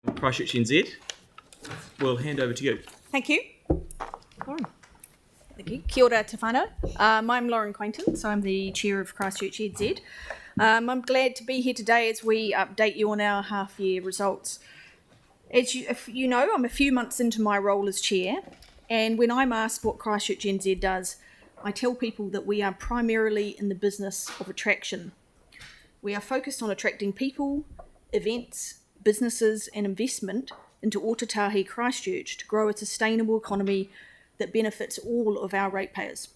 ChristchurchNZ, we'll hand over to you. Thank you. Lauren. Thank you. Kia ora te whānau. I'm Lauren Quainton, so I'm the Chair of ChristchurchNZ. I'm glad to be here today as we update you on our half-year results. If you know, I'm a few months into my role as Chair, and when I'm asked what ChristchurchNZ does, I tell people that we are primarily in the business of attraction. We are focused on attracting people, events, businesses and investment into Ōtautahi Christchurch to grow a sustainable economy that benefits all of our ratepayers.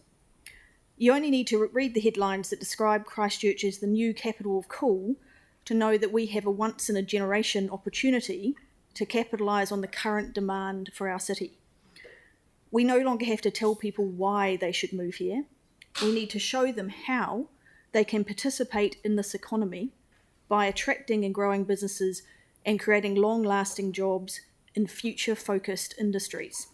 You only need to read the headlines that describe Christchurch as the new capital of cool to know that we have a once-in-a-generation opportunity to capitalise on the current demand for our city. We no longer have to tell people why they should move here. We need to show them how they can participate in this economy by attracting and growing businesses and creating long-lasting jobs in future-focused industries.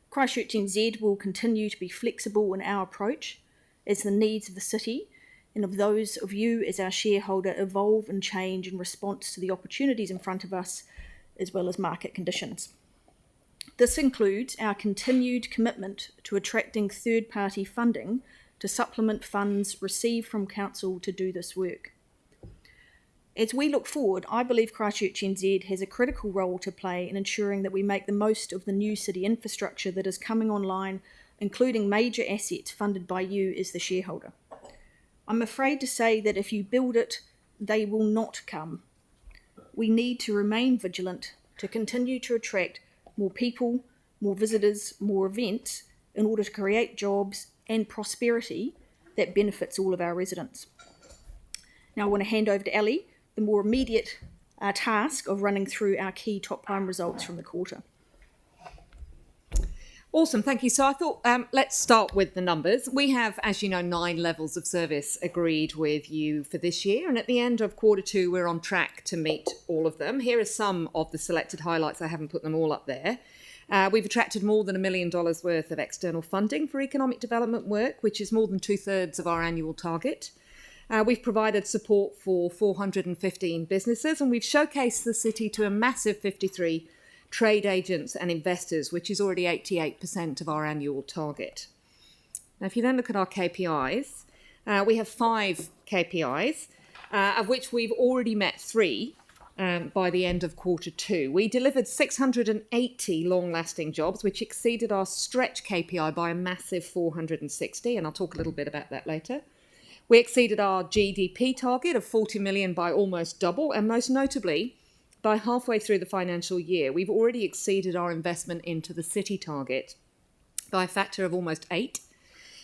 ChristchurchNZ will continue to be flexible in our approach as the needs of the city and of those of you as our shareholder evolve and change in response to the opportunities in front of us, as well as market conditions. This includes our continued commitment to attracting third-party funding to supplement funds received from Council to do this work. As we look forward, I believe ChristchurchNZ has a critical role to play in ensuring that we make the most of the new city infrastructure that is coming online, including major assets funded by you as the shareholder. I'm afraid to say that if you build it, they will not come. We need to remain vigilant to continue to attract more people, more visitors, more events in order to create jobs and prosperity that benefits all of our residents. Now I want to hand over to Ali, the more immediate task of running through our key top-line results from the quarter. Awesome, thank you. So I thought let's start with the numbers. We have, as you know, 9 levels of service agreed with you for this year, and at the end of quarter 2, we're on track to meet all of them. Here are some of the selected highlights. I haven't put them all up there. We've attracted more than $1 million worth of external funding for economic development work, which is more than 2/3 of our annual target. We've provided support for 415 businesses, and we've showcased the city to a massive 53 trade agents and investors, which is already 88% of our annual target. Now, if you then look at our KPIs, we have 5 KPIs, of which we've already met 3 by the end of quarter 2. We delivered 680 long-lasting jobs, which exceeded our stretch KPI by a massive 460, and I'll talk a little bit about that later. We exceeded our GDP target of 40 million by almost double, and most notably, by halfway through the financial year, we've already exceeded our investment into the city target by a factor of almost 8.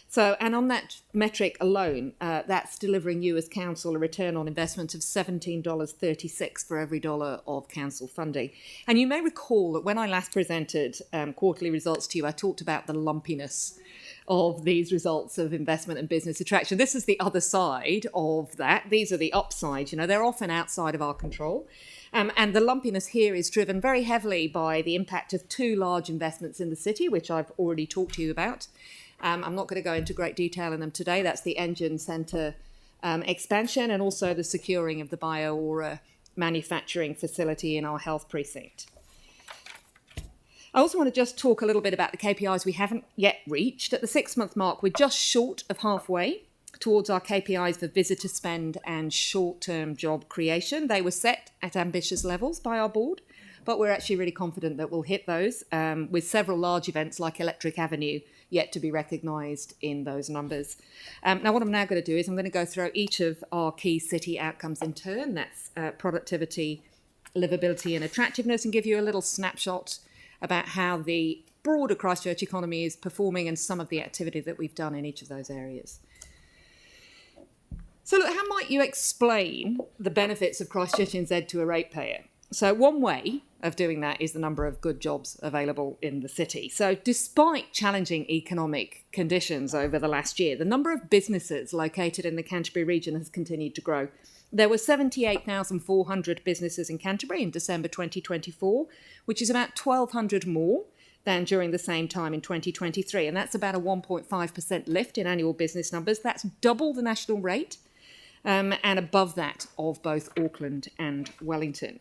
So, and on that metric alone, that's delivering you as council a return on investment of $17.36 for every dollar of council funding. And you may recall that when I last presented quarterly results to you, I talked about the lumpiness of these results of investment and business attraction. This is the other side of that. These are the upsides. You know, they're often outside of our control. And the lumpiness here is driven very heavily by the impact of 2 large investments in the city, which I've already talked to you about. I'm not going to go into great detail in them today. That's the Engine Centre expansion and also the securing of the Bio-Aura manufacturing facility in our health precinct. I also want to just talk a little bit about the KPIs we haven't yet reached. At the 6-month mark, we're just short of halfway towards our KPIs for visitor spend and short-term job creation. They were set at ambitious levels by our board, but we're actually really confident that we'll hit those with several large events like Electric Avenue yet to be recognised in those numbers. Now, what I'm now going to do is I'm going to go through each of our key city outcomes in turn. That's productivity, livability and attractiveness, and give you a little snapshot about how the broader Christchurch economy is performing and some of the activity that we've done in each of those areas. So look, how might you explain the benefits of ChristchurchNZ to a ratepayer? So one way of doing that is the number of good jobs available in the city. So despite challenging economic conditions over the last year, the number of businesses located in the Canterbury region has continued to grow. There were 78,400 businesses in Canterbury in December 2024, which is about 1,200 more than during the same time in 2023. And that's about a 1.5% lift in annual business numbers. That's double the national rate and above that of both Auckland and Wellington.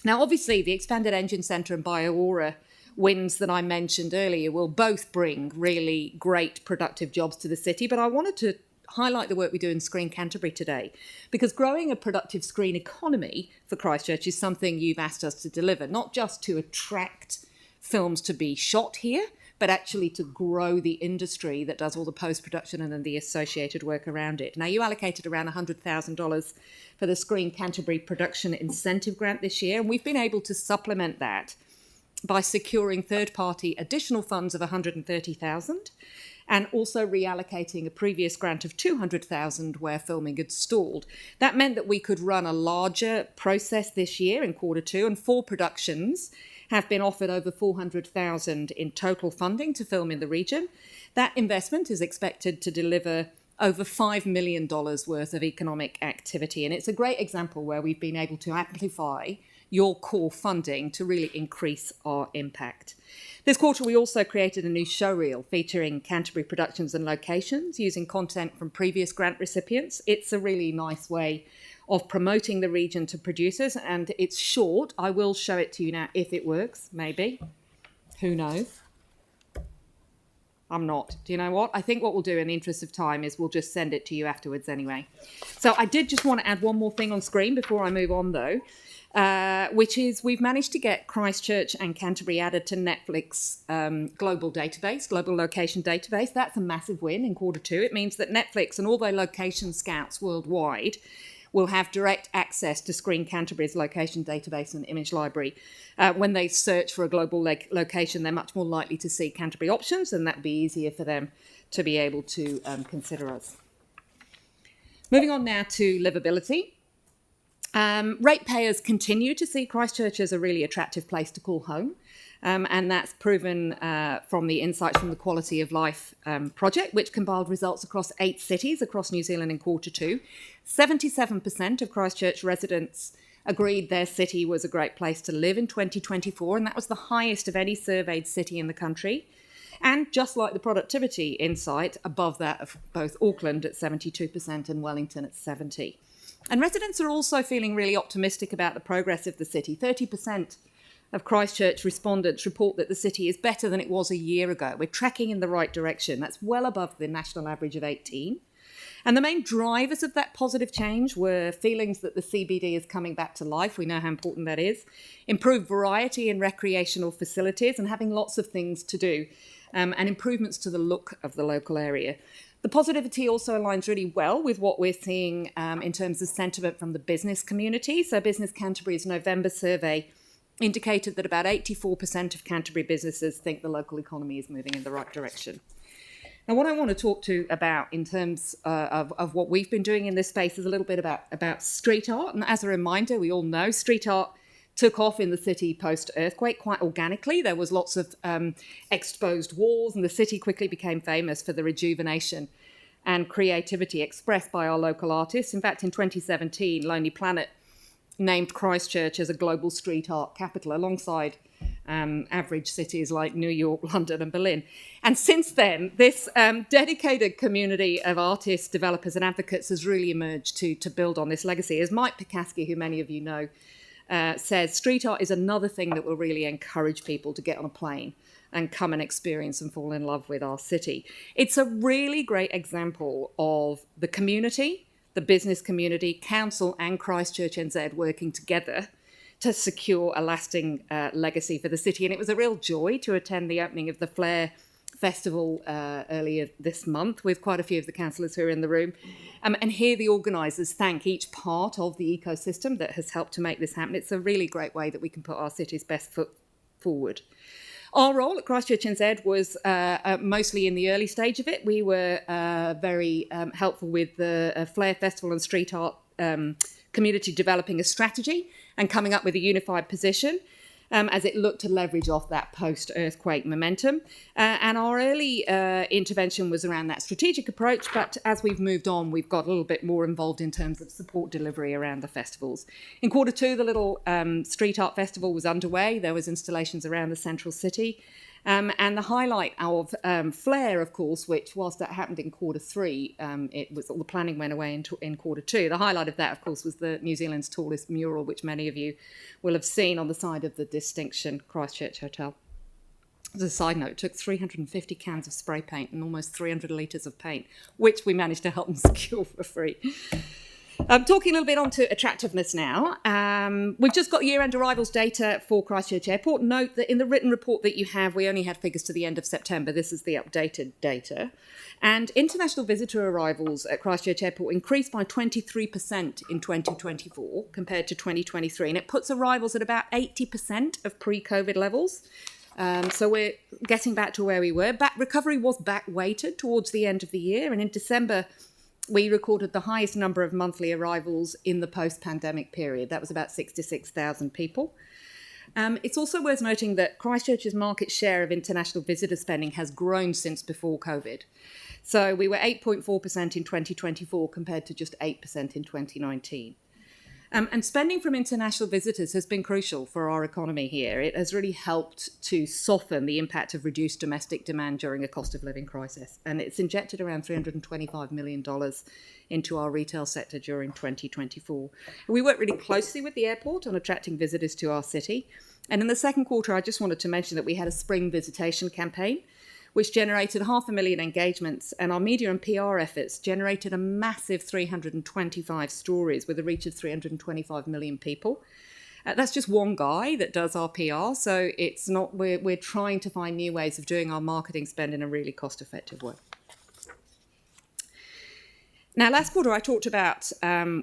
Now, obviously, the Expanded Engine Centre and Bio-Aura wins that I mentioned earlier will both bring really great productive jobs to the city, but I wanted to highlight the work we do in Screen Canterbury today, because growing a productive screen economy for Christchurch is something you've asked us to deliver, not just to attract films to be shot here, but actually to grow the industry that does all the post-production and then the associated work around it. Now, you allocated around $100,000 for the Screen Canterbury Production Incentive Grant this year, and we've been able to supplement that by securing third-party additional funds of $130,000 and also reallocating a previous grant of $200,000 where filming had stalled. That meant that we could run a larger process this year in Q2, and 4 productions have been offered over $400,000 in total funding to film in the region. That investment is expected to deliver over $5 million worth of economic activity, and it's a great example where we've been able to amplify your core funding to really increase our impact. This quarter, we also created a new showreel featuring Canterbury productions and locations using content from previous grant recipients. It's a really nice way of promoting the region to producers, and it's short. I will show it to you now if it works, maybe. Who knows? I'm not. Do you know what? I think what we'll do in the interest of time is we'll just send it to you afterwards anyway. So I did just want to add one more thing on screen before I move on, though, which is we've managed to get Christchurch and Canterbury added to Netflix global location database. That's a massive win in Q2. It means that Netflix and all their location scouts worldwide will have direct access to Screen Canterbury's location database and image library. When they search for a global location, they're much more likely to see Canterbury options, and that'd be easier for them to be able to consider us. Moving on now to livability. Ratepayers continue to see Christchurch as a really attractive place to call home. And that's proven from the insights from the Quality of Life project, which compiled results across 8 cities across New Zealand in Q2. 77% of Christchurch residents agreed their city was a great place to live in 2024, and that was the highest of any surveyed city in the country. And just like the productivity insight, above that of both Auckland at 72% and Wellington at 70%. And residents are also feeling really optimistic about the progress of the city. 30% of Christchurch respondents report that the city is better than it was a year ago. We're tracking in the right direction. That's well above the national average of 18. And the main drivers of that positive change were feelings that the CBD is coming back to life. We know how important that is. Improved variety in recreational facilities and having lots of things to do. And improvements to the look of the local area. The positivity also aligns really well with what we're seeing in terms of sentiment from the business community. So Business Canterbury's November survey indicated that about 84% of Canterbury businesses think the local economy is moving in the right direction. Now, what I want to talk to about in terms of what we've been doing in this space is a little bit about street art. And as a reminder, we all know street art took off in the city post-earthquake quite organically. There was lots of exposed walls, and the city quickly became famous for the rejuvenation and creativity expressed by our local artists. In fact, in 2017, Lonely Planet named Christchurch as a global street art capital alongside average cities like New York, London and Berlin. And since then, this dedicated community of artists, developers and advocates has really emerged to build on this legacy. As Mike Pekaski, who many of you know, says, street art is another thing that will really encourage people to get on a plane and come and experience and fall in love with our city. It's a really great example of the community, the business community, council and ChristchurchNZ working together to secure a lasting legacy for the city. And it was a real joy to attend the opening of the Flare Festival earlier this month with quite a few of the councillors who are in the room and hear the organisers thank each part of the ecosystem that has helped to make this happen. It's a really great way that we can put our city's best foot forward. Our role at ChristchurchNZ was mostly in the early stage of it. We were very helpful with the Flare Festival and street art community developing a strategy and coming up with a unified position as it looked to leverage off that post-earthquake momentum. And our early intervention was around that strategic approach, but as we've moved on, we've got a little bit more involved in terms of support delivery around the festivals. In Q2, the little street art festival was underway. There was installations around the central city. And the highlight of Flare, of course, which whilst that happened in Q3, it was all the planning went away in Q2. The highlight of that, of course, was the New Zealand's tallest mural, which many of you will have seen on the side of the Distinction Christchurch Hotel. As a side note, it took 350 cans of spray paint and almost 300 litres of paint, which we managed to help them secure for free. Talking a little bit on to attractiveness now. We've just got year-end arrivals data for Christchurch Airport. Note that in the written report that you have, we only had figures to the end of September. This is the updated data. And international visitor arrivals at Christchurch Airport increased by 23% in 2024 compared to 2023. And it puts arrivals at about 80% of pre-COVID levels. So we're getting back to where we were. Recovery was back-weighted towards the end of the year. And in December, we recorded the highest number of monthly arrivals in the post-pandemic period. That was about 66,000 people. It's also worth noting that Christchurch's market share of international visitor spending has grown since before COVID. So we were 8.4% in 2024 compared to just 8% in 2019. And spending from international visitors has been crucial for our economy here. It has really helped to soften the impact of reduced domestic demand during a cost of living crisis. And it's injected around $325 million into our retail sector during 2024. We work really closely with the airport on attracting visitors to our city. And in the second quarter, I just wanted to mention that we had a spring visitation campaign, which generated 500,000 engagements, and our media and PR efforts generated a massive 325 stories with a reach of 325 million people. That's just one guy that does our PR, so it's not we're trying to find new ways of doing our marketing spend in a really cost-effective way. Now, last quarter I talked about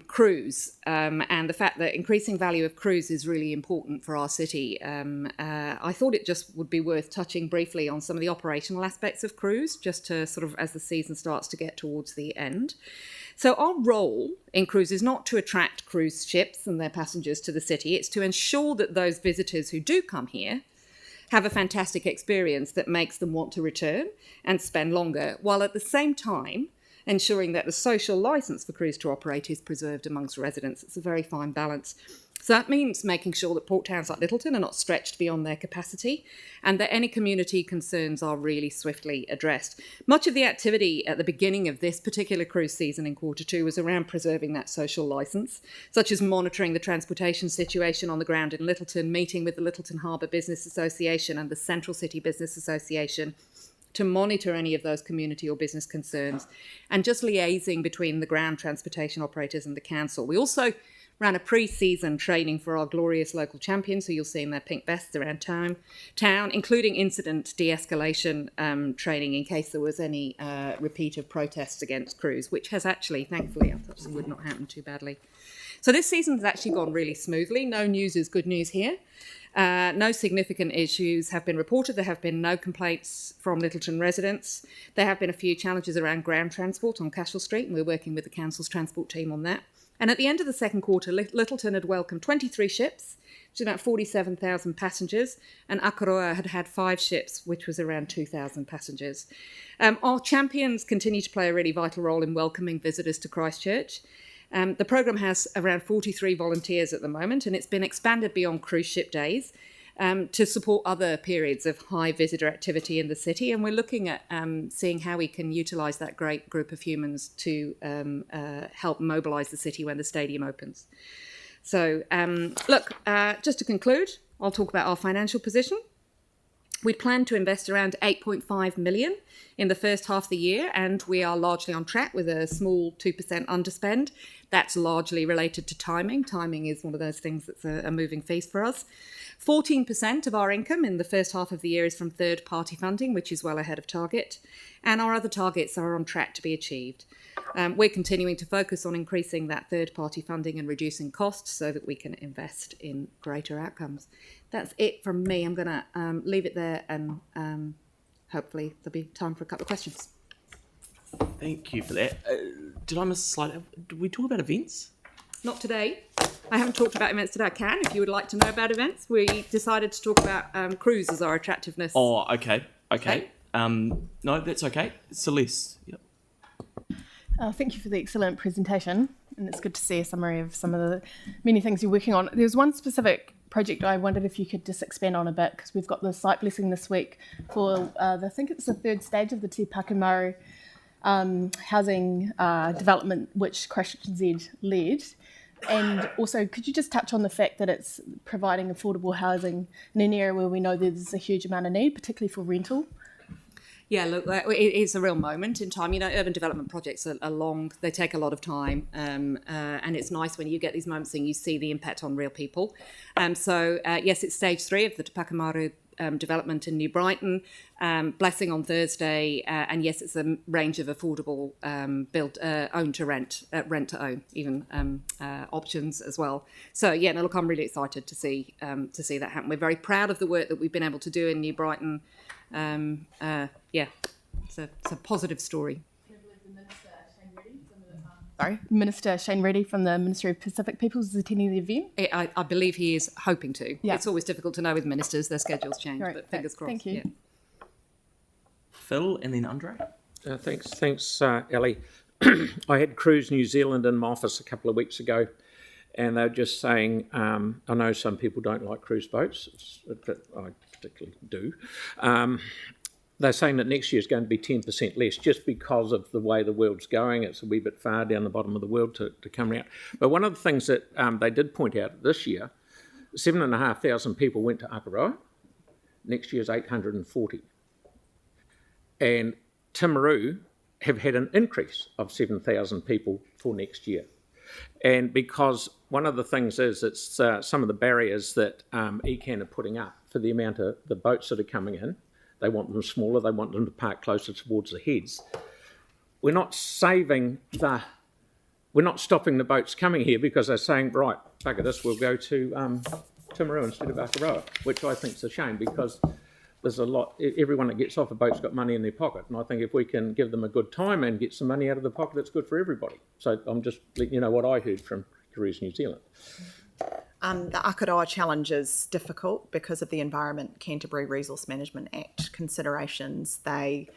cruise and the fact that increasing value of cruise is really important for our city. I thought it just would be worth touching briefly on some of the operational aspects of cruise, just to sort of as the season starts to get towards the end. So our role in cruise is not to attract cruise ships and their passengers to the city. It's to ensure that those visitors who do come here have a fantastic experience that makes them want to return and spend longer, while at the same time ensuring that the social licence for cruise to operate is preserved amongst residents. It's a very fine balance. So that means making sure that port towns like Littleton are not stretched beyond their capacity and that any community concerns are really swiftly addressed. Much of the activity at the beginning of this particular cruise season in Q2 was around preserving that social licence, such as monitoring the transportation situation on the ground in Littleton, meeting with the Littleton Harbour Business Association and the Central City Business Association to monitor any of those community or business concerns, and just liaising between the ground transportation operators and the council. We also ran a pre-season training for our glorious local champions, who you'll see in their pink vests around town, including incident de-escalation training in case there was any repeat of protests against cruise, which has actually, thankfully, would not happen too badly. So this season has actually gone really smoothly. No news is good news here. No significant issues have been reported. There have been no complaints from Littleton residents. There have been a few challenges around ground transport on Cashel Street, and we're working with the council's transport team on that. And at the end of the second quarter, Littleton had welcomed 23 ships, which is about 47,000 passengers, and Akaroa had had 5 ships, which was around 2,000 passengers. Our champions continue to play a really vital role in welcoming visitors to Christchurch. The programme has around 43 volunteers at the moment, and it's been expanded beyond cruise ship days to support other periods of high visitor activity in the city. And we're looking at seeing how we can utilise that great group of humans to help mobilise the city when the stadium opens. So, just to conclude, I'll talk about our financial position. We plan to invest around $8.5 million in the first half of the year, and we are largely on track with a small 2% underspend. That's largely related to timing. Timing is one of those things that's a moving feast for us. 14% of our income in the first half of the year is from third-party funding, which is well ahead of target, and our other targets are on track to be achieved. We're continuing to focus on increasing that third-party funding and reducing costs so that we can invest in greater outcomes. That's it from me. I'm going to leave it there, and hopefully there'll be time for a couple of questions. Thank you for that. Did I miss a slide? Did we talk about events? Not today. I haven't talked about events today. I can, if you would like to know about events. We decided to talk about cruise as our attractiveness. Oh, okay. No, that's okay. Celeste. Yep. Thank you for the excellent presentation, and it's good to see a summary of some of the many things you're working on. There's one specific project I wondered if you could just expand on a bit, because we've got the site blessing this week for, I think it's the third stage of the Te Pakamaru housing development, which ChristchurchNZ led. And also, could you just touch on the fact that it's providing affordable housing in an area where we know there's a huge amount of need, particularly for rental? Yeah, look, it is a real moment in time. You know, urban development projects are long, they take a lot of time, and it's nice when you get these moments and you see the impact on real people. Yes, it's stage 3 of the Te Pakamaru development in New Brighton, blessing on Thursday, and yes, it's a range of affordable build, own to rent, rent to own, even options as well. So yeah, no, look, I'm really excited to see that happen. We're very proud of the work that we've been able to do in New Brighton. Yeah, it's a positive story. Minister Shane Reddy from the Ministry of Pacific Peoples is attending the event. I believe he is hoping to. Yeah. It's always difficult to know with ministers, their schedules change, Right. but fingers crossed. Thank you. Yeah. Phil and then Andre. Thanks, Ellie. I had Cruise New Zealand in my office a couple of weeks ago, and they were just saying, I know some people don't like cruise boats, but I particularly do. They're saying that next year is going to be 10% less just because of the way the world's going. It's a wee bit far down the bottom of the world to come out. But one of the things that they did point out this year, 7,500 people went to Akaroa. Next year's 840. And Timaru have had an increase of 7,000 people for next year. And because one of the things is it's some of the barriers that ECAN are putting up for the amount of the boats that are coming in. They want them smaller, they want them to park closer towards the heads. We're not stopping the boats coming here because they're saying, right, bugger this, we'll go to Timaru instead of Akaroa, which I think is a shame because there's a lot, everyone that gets off a boat's got money in their pocket, and I think if we can give them a good time and get some money out of the pocket, it's good for everybody. So I'm just letting you know what I heard from Cruise New Zealand. The Akaroa challenge is difficult because of the Environment Canterbury Resource Management Act considerations. They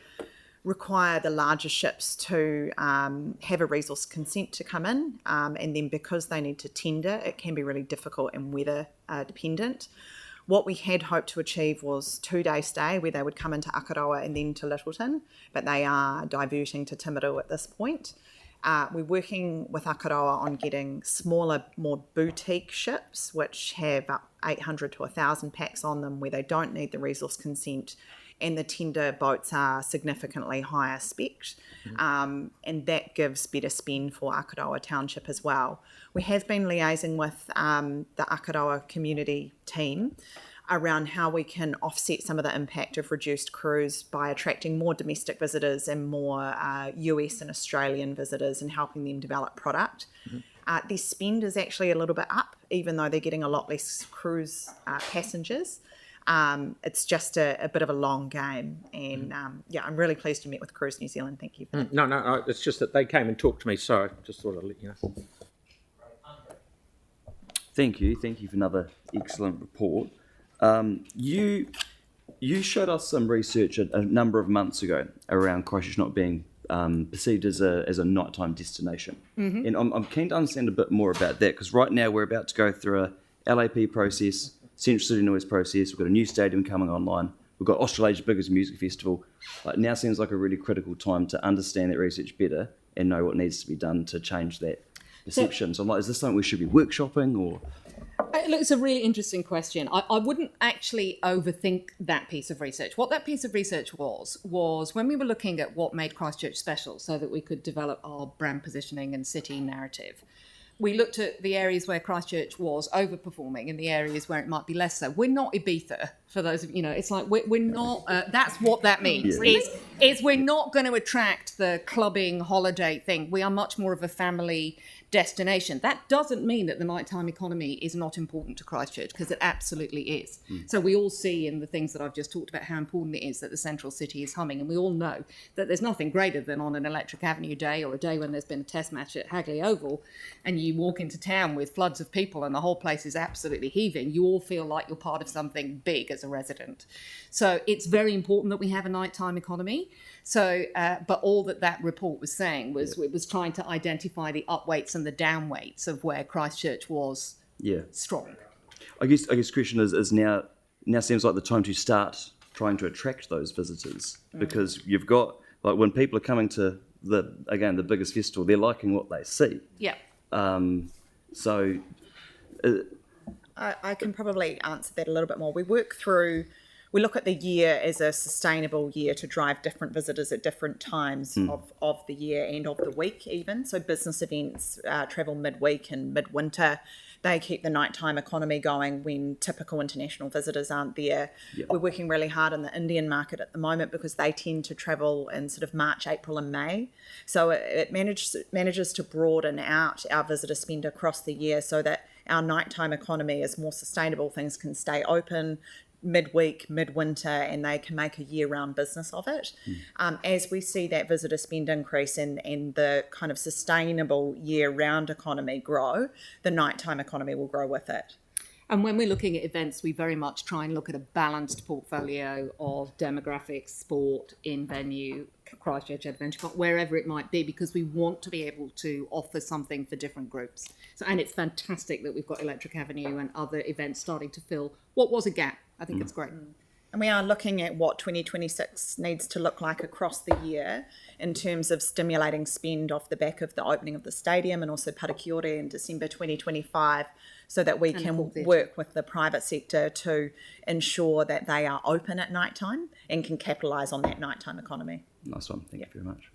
require the larger ships to have a resource consent to come in, and then because they need to tender, it can be really difficult and weather dependent. What we had hoped to achieve was 2-day stay where they would come into Akaroa and then to Littleton, but they are diverting to Timaru at this point. We're working with Akaroa on getting smaller, more boutique ships, which have up 800 to 1,000 packs on them, where they don't need the resource consent, and the tender boats are significantly higher spec'd, and that gives better spend for Akaroa Township as well. We have been liaising with the Akaroa community team around how we can offset some of the impact of reduced cruise by attracting more domestic visitors and more US and Australian visitors and helping them develop product. Their spend is actually a little bit up, even though they're getting a lot less cruise passengers. It's just a bit of a long game, and I'm really pleased you met with Cruise New Zealand. Thank you for that. No, it's just that they came and talked to me, so I just thought I'd let you know. Thank you for another excellent report. You showed us some research a number of months ago around Christchurch not being perceived as a nighttime destination, and I'm keen to understand a bit more about that, because right now we're about to go through a LAP process, Central City Noise process. We've got a new stadium coming online. We've got Australia's biggest music festival. Now seems like a really critical time to understand that research better and know what needs to be done to change that perception. So I'm like, is this something we should be workshopping or? Look, it's a really interesting question. I wouldn't actually overthink that piece of research. What that piece of research was when we were looking at what made Christchurch special so that we could develop our brand positioning and city narrative, we looked at the areas where Christchurch was overperforming and the areas where it might be less so. We're not Ibiza, for those of you know. It's like we're not. That's what that means. Yeah. Is we're not going to attract the clubbing holiday thing. We are much more of a family destination. That doesn't mean that the nighttime economy is not important to Christchurch, because it absolutely is. So we all see in the things that I've just talked about how important it is that the central city is humming, and we all know that there's nothing greater than on an Electric Avenue day or a day when there's been a test match at Hagley Oval and you walk into town with floods of people and the whole place is absolutely heaving. You all feel like you're part of something big as a resident. So it's very important that we have a nighttime economy. So, but all that report was saying was it was trying to identify the upweights and the downweights of where Christchurch was strong. I guess question is now seems like the time to start trying to attract those visitors, because you've got, like, when people are coming to the biggest festival, they're liking what they see. Yeah. So I can probably answer that a little bit more. We look at the year as a sustainable year to drive different visitors at different times of the year and of the week even. So business events, travel midweek and midwinter, they keep the nighttime economy going when typical international visitors aren't there. Yeah. We're working really hard in the Indian market at the moment because they tend to travel in sort of March, April and May. So it manages to broaden out our visitor spend across the year so that our nighttime economy is more sustainable. Things can stay open midweek, midwinter, and they can make a year-round business of it. As we see that visitor spend increase and the kind of sustainable year-round economy grow, the nighttime economy will grow with it. And when we're looking at events, we very much try and look at a balanced portfolio of demographics, sport, in-venue, Christchurch Adventure Park, wherever it might be, because we want to be able to offer something for different groups. So, and it's fantastic that we've got Electric Avenue and other events starting to fill what was a gap. I think it's great. And we are looking at what 2026 needs to look like across the year in terms of stimulating spend off the back of the opening of the stadium and also Parakiore in December 2025, so that we can work with the private sector to ensure that they are open at night time and can capitalise on that nighttime economy. nice one. Thank you very much.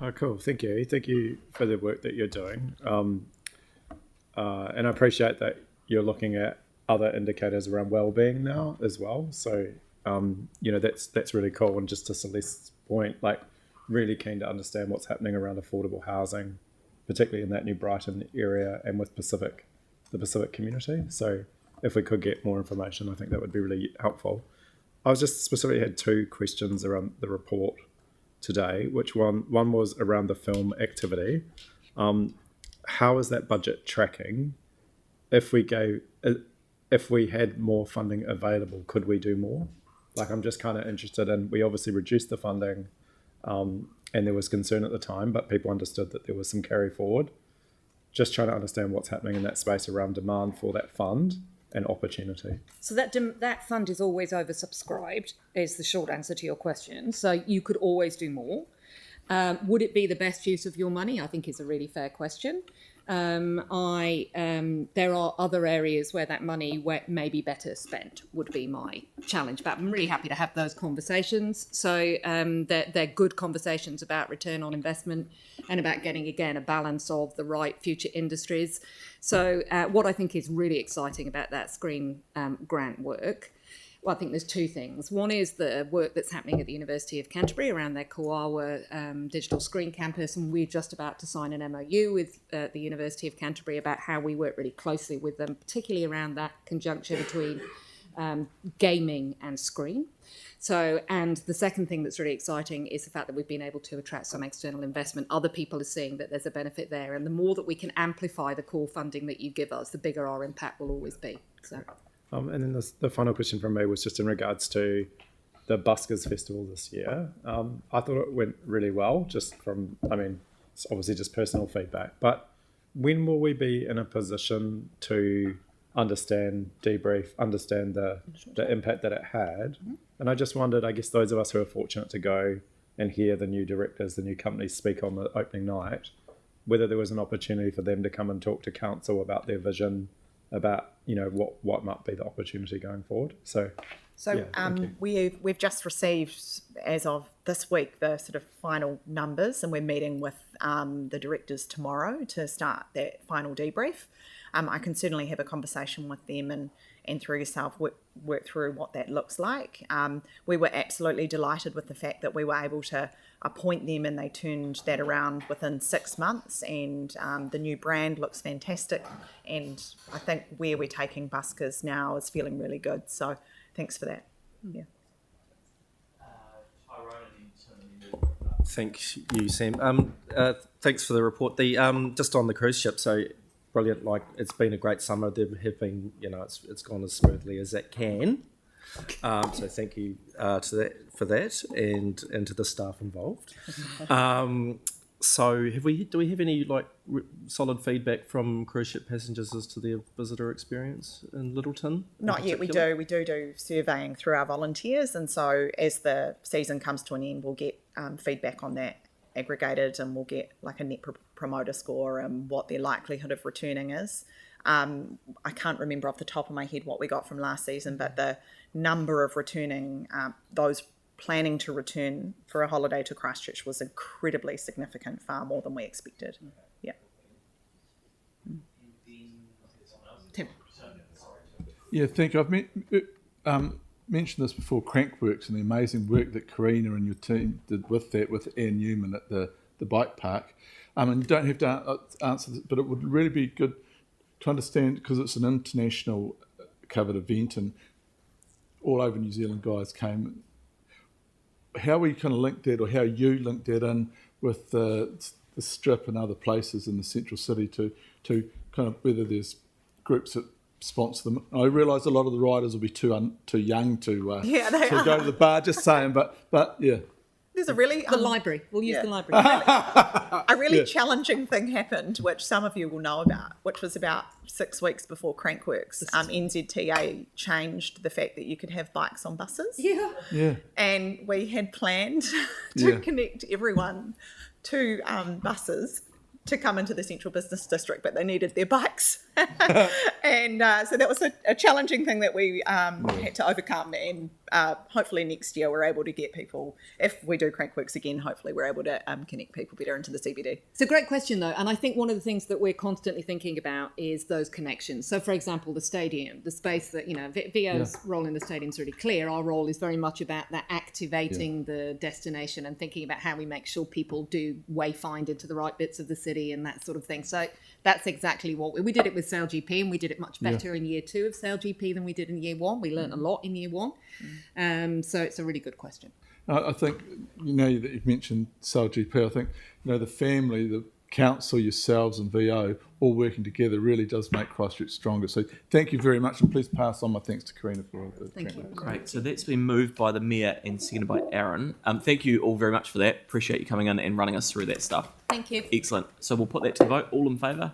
Oh, cool. Thank you. Thank you for the work that you're doing. And I appreciate that you're looking at other indicators around well-being now as well. So, that's really cool. And just to Celeste's point, like, really keen to understand what's happening around affordable housing, particularly in that New Brighton area and with the Pacific community. So if we could get more information, I think that would be really helpful. I was just specifically had two questions around the report today, which one was around the film activity. How is that budget tracking? If we had more funding available, could we do more? Like, I'm just kind of interested in, we obviously reduced the funding, and there was concern at the time, but people understood that there was some carry forward. Just trying to understand what's happening in that space around demand for that fund and opportunity. So that fund is always oversubscribed, is the short answer to your question. So you could always do more. Would it be the best use of your money? I think is a really fair question. There are other areas where that money may be better spent, would be my challenge. But I'm really happy to have those conversations. So they're good conversations about return on investment and about getting, again, a balance of the right future industries. So what I think is really exciting about that screen grant work, well, I think there's two things. One is the work that's happening at the University of Canterbury around their Koawa digital screen campus, and we're just about to sign an MOU with the University of Canterbury about how we work really closely with them, particularly around that conjunction between gaming and screen. So, and the second thing that's really exciting is the fact that we've been able to attract some external investment. Other people are seeing that there's a benefit there, and the more that we can amplify the core funding that you give us, the bigger our impact will always be. So. And then the final question from me was just in regards to the Buskers Festival this year. I thought it went really well, just from, it's obviously just personal feedback, but when will we be in a position to understand the impact that it had? Mm-hmm. And I just wondered, I guess those of us who are fortunate to go and hear the new directors, the new companies speak on the opening night, whether there was an opportunity for them to come and talk to council about their vision, about what might be the opportunity going forward. So we've just received, as of this week, the sort of final numbers, and we're meeting with the directors tomorrow to start that final debrief. I can certainly have a conversation with them and through yourself work through what that looks like. We were absolutely delighted with the fact that we were able to appoint them, and they turned that around within 6 months, and the new brand looks fantastic, and I think where we're taking Buskers now is feeling really good, so thanks for that. Yeah. Thank you, Sam. Thanks for the report. Just on the cruise ship, so brilliant. Like, it's been a great summer. There have been, it's gone as smoothly as it can. So thank you for that, and to the staff involved. So do we have any solid feedback from cruise ship passengers as to their visitor experience in Littleton? Not yet. We do surveying through our volunteers, and so as the season comes to an end, we'll get feedback on that aggregated, and we'll get like a net promoter score and what their likelihood of returning is. I can't remember off the top of my head what we got from last season, but the number of returning, those planning to return for a holiday to Christchurch was incredibly significant, far more than we expected. Yeah. Tim. Yeah, thank you. I've mentioned this before, Crankworks, and the amazing work that Karina and your team did with that, with Anne Newman at the bike park. And you don't have to answer this, but it would really be good to understand, because it's an international covered event and all over New Zealand guys came, how we kind of linked that, or how you linked that in with the Strip and other places in the central city to kind of whether there's groups that sponsor them. I realise a lot of the riders will be too young to go to the bar, just saying, but yeah. There's a really... The library. We'll use the library. A really challenging thing happened, which some of you will know about, which was about 6 weeks before Crankworks. NZTA changed the fact that you could have bikes on buses. Yeah. And we had planned to connect everyone to buses to come into the central business district, but they needed their bikes. And so that was a challenging thing that we had to overcome, and hopefully next year we're able to get people, if we do Crankworks again, hopefully we're able to connect people better into the CBD. It's a great question though, and I think one of the things that we're constantly thinking about is those connections. So for example, the stadium, the space that, VO's role in the stadium is really clear. Our role is very much about that activating the destination and thinking about how we make sure people do wayfind into the right bits of the city and that sort of thing. So that's exactly what we did it with Sail GP, and we did it much better in year 2 of Sail GP than we did in year 1. We learned a lot in year 1. So it's a really good question. I think, that you've mentioned Sail GP, I think, the family, the council, yourselves and VO all working together really does make Christchurch stronger. So thank you very much, and please pass on my thanks to Karina for the Thank you. Great. So that's been moved by the Mayor and seconded by Aaron. Thank you all very much for that. Appreciate you coming in and running us through that stuff. Thank you. Excellent. So we'll put that to the vote. All in favour?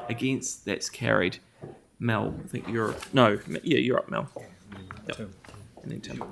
Against? That's carried. Mel, I think you're... No, yeah, you're up, Mel. Yep. And then Tim.